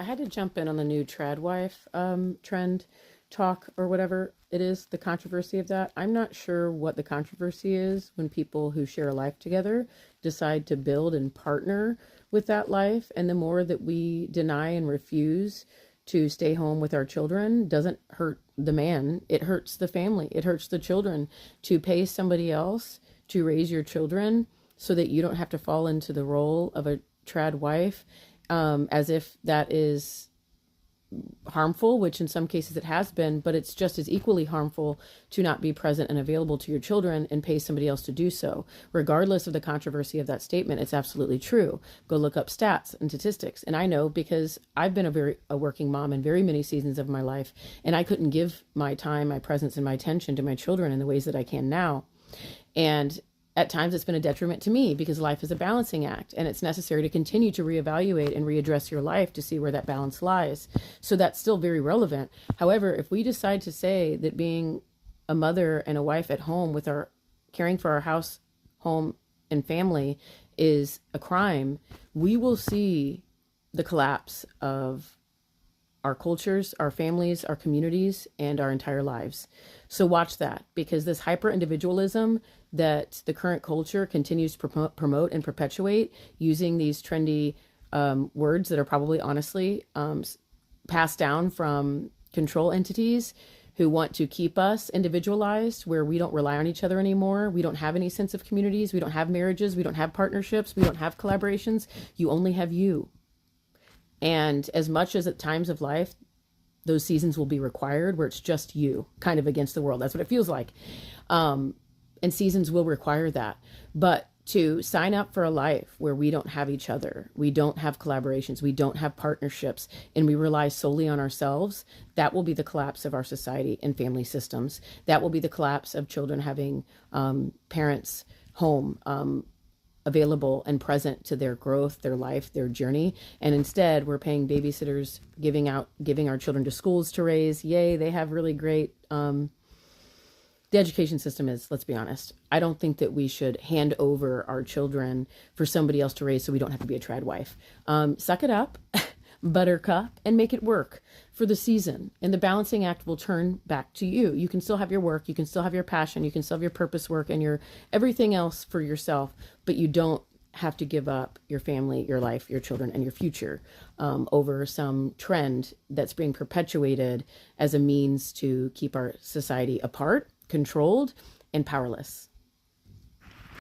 I had to jump in on the new trad wife trend talk or whatever it is, the controversy of that. I'm not sure what the controversy is when people who share a life together decide to build and partner with that life. And the more that we deny and refuse to stay home with our children doesn't hurt the man, it hurts the family, it hurts the children. To pay somebody else to raise your children so that you don't have to fall into the role of a trad wife, as if that is harmful, which in some cases it has been, but it's just as equally harmful to not be present and available to your children and pay somebody else to do so. Regardless of the controversy of that statement, it's absolutely true. Go look up stats and statistics. And I know because I've been a working mom in very many seasons of my life, and I couldn't give my time, my presence, and my attention to my children in the ways that I can now. And at times it's been a detriment to me because life is a balancing act, and it's necessary to continue to reevaluate and readdress your life to see where that balance lies. So that's still very relevant. However, if we decide to say that being a mother and a wife at home with our caring for our house, home, and family is a crime, we will see the collapse of our cultures, our families, our communities, and our entire lives. So watch that, because this hyper individualism that the current culture continues to promote and perpetuate using these trendy words that are probably honestly passed down from control entities who want to keep us individualized, where we don't rely on each other anymore. We don't have any sense of communities. We don't have marriages. We don't have partnerships. We don't have collaborations. You only have you. And as much as at times of life, those seasons will be required where it's just you, kind of against the world. That's what it feels like. And seasons will require that. But to sign up for a life where we don't have each other, we don't have collaborations, we don't have partnerships, and we rely solely on ourselves, that will be the collapse of our society and family systems. That will be the collapse of children having parents home, available and present to their growth, their life, their journey. And instead, we're paying babysitters, giving our children to schools to raise. Yay, they have really great, the education system is, let's be honest. I don't think that we should hand over our children for somebody else to raise so we don't have to be a trad wife. Suck it up, buttercup, and make it work for the season. And the balancing act will turn back to you. You can still have your work, you can still have your passion, you can still have your purpose work and your everything else for yourself, but you don't have to give up your family, your life, your children, and your future over some trend that's being perpetuated as a means to keep our society apart, controlled, and powerless.